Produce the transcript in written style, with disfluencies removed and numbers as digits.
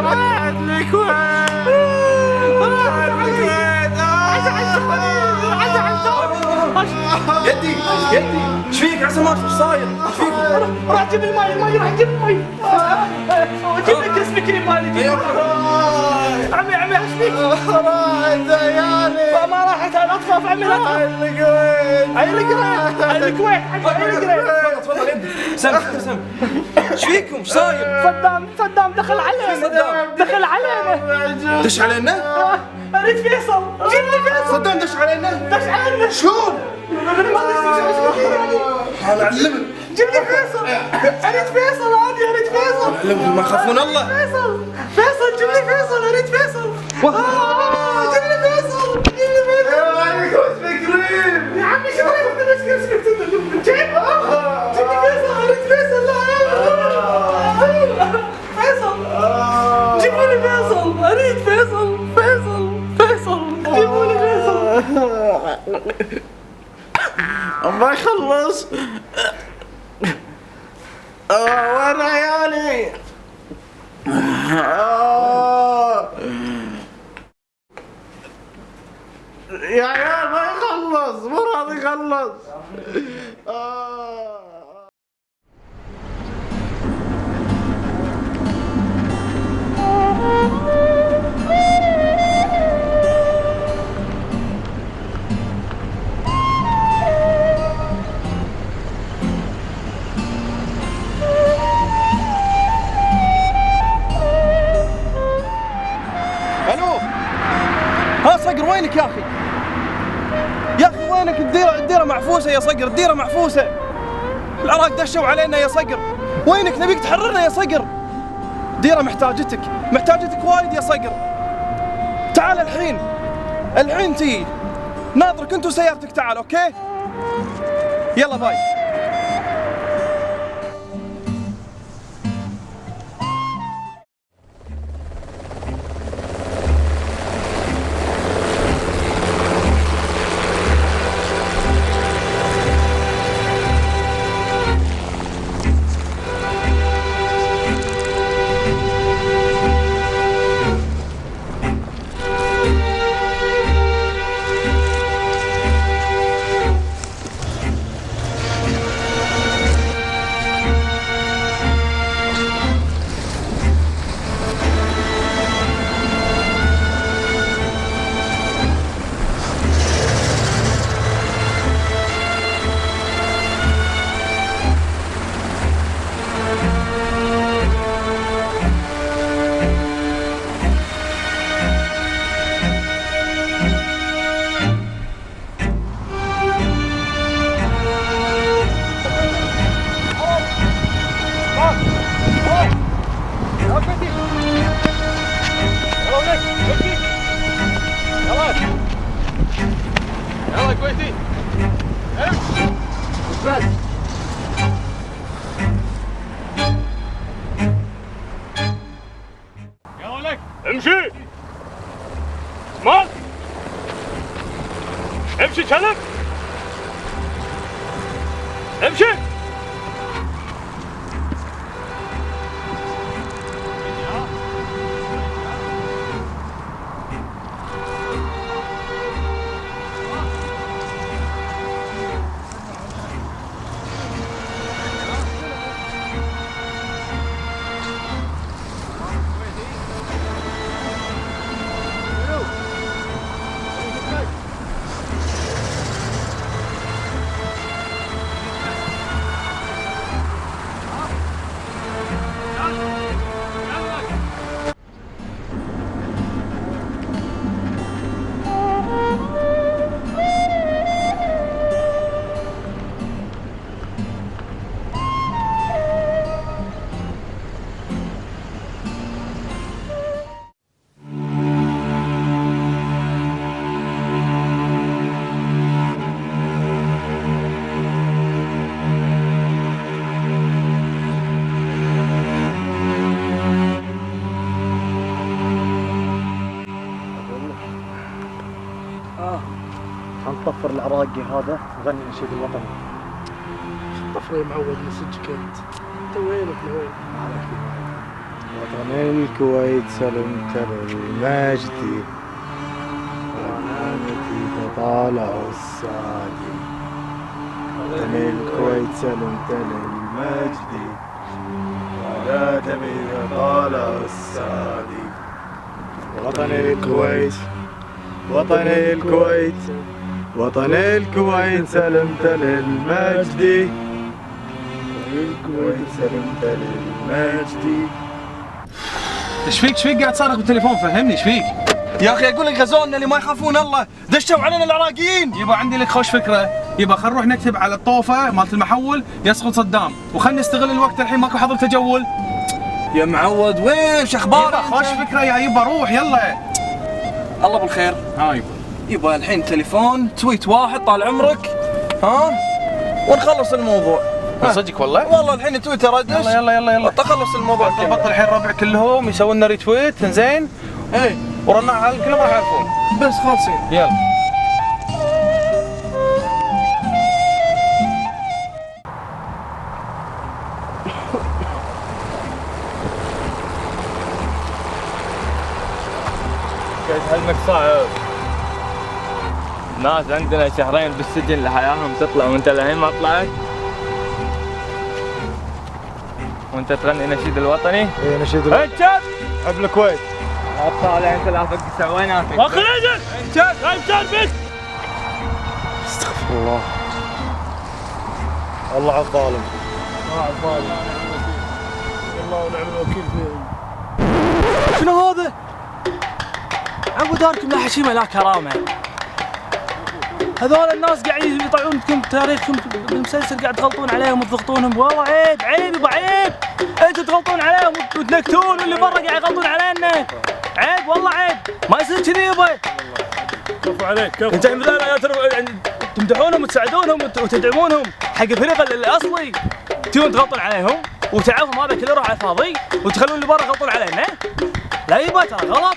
راحت الكويت. يدي ايش فيك عصمات؟ ايش صاير؟ ايش فيك؟ راح جيب المي راح جيب المي. جيب لك اسمك مالي. عمي ايش فيك؟ راحت عيالي. ما راحت الاطفال عمي لا الكويت. تفضل يدي. سم ايش فيكم؟ ايش صاير؟ صدام دخل علينا. دش علينا؟ اريد فيصل. جيب لي فيصل. صدام دش علينا؟ شلون؟ انا اعلمك. جيب لي فيصل. اريد فيصل اريد فيصل. اعلمهم ما يخافون الله. فيصل جيب لي فيصل. اريد فيصل. جيب لي فيصل. يا عمي شو اسمك جيب لي فيصل. اريد فيصل. فيصل جيبوا لي فيصل. اريد فيصل. جيبوا لي فيصل. ما يخلص. وين عيالي؟ يا عيال ما يخلص. مو راضي يخلص. الو ها صقر وينك يا اخي؟ وينك؟ الديره معفوسه يا صقر. الديره معفوسه. العراق دشوا علينا يا صقر. وينك؟ نبيك تحررنا يا صقر. ديره محتاجتك وايد يا صقر. تعال الحين تي ناظرك انت وسيارتك. تعال اوكي يلا باي. يلا كويتي يلا لك امشي اسمع امشي كلب امشي نطفر العراقي هذا وغني نشيد الوطني. طفري معود من صدقك انت وينك؟ وطن الكويت سلمت للمجد ونعمتي تطالع السعادي. وطن الكويت سلمت للمجد ولا دمي تطالع السعادي. وطن الكويت وطن الكويت وطن الكويت سلمت للمجد. الكويت سلمت للمجد. ايش فيك قاعد تصرخ بالتليفون؟ فهمني ايش فيك؟ يا اخي اقول لك غزونا اللي ما يخافون الله، دشوا علينا العراقيين. يبا عندي لك خوش فكره، يبا خل نروح نكتب على الطوفه مالت المحول يسقط صدام، وخلنا نستغل الوقت الحين ماكو حظر تجول. يا معود وين شخبارك؟ يبا خوش فكره يا يبا، روح يلا. الله بالخير. ها يبا. يبا الحين تليفون تويت واحد طال عمرك، ها، ونخلص الموضوع. صدق والله؟ والله الحين تويتر ادش. يلا تخلص الموضوع. بطل الحين ربع كلهم يسوون لنا ريتويت زين. اي ورنا على كلهم راح يعرفون. بس خالصين. يلا. حلمك صعب. ناس عندنا شهرين بالسجن لحياهم تطلع وانت لهين ما طلعت. وانت تغني نشيد الوطني. اي نشيد انت حب الكويت. طالع انت لا فك ويناتك؟ اخي نزل انت جايب بس. استغفر الله. الله على الظالم. الله على الظالم. الله ونعم الوكيل فيهم. شنو هذا؟ عبو داركم لا حشيمه لا كرامه. هذول الناس قاعدين يطلعونكم تاريخكم بالمسلسل قاعد تغلطون عليهم وتضغطونهم. والله عيب يبا عيب. انتم تغلطون عليهم وتنكتون واللي برا قاعد يغلطون علينا. عيب والله عيب، ما يصير كذي يبا. كفو عليك كفو. انت تمدحونهم وتساعدونهم وتدعمونهم حق الفريق الاصلي، تجون تغلطون عليهم وتعبهم هذا كله راح على الفاضي وتخلون اللي برا يغلطون علينا. لا يبا ترى غلط.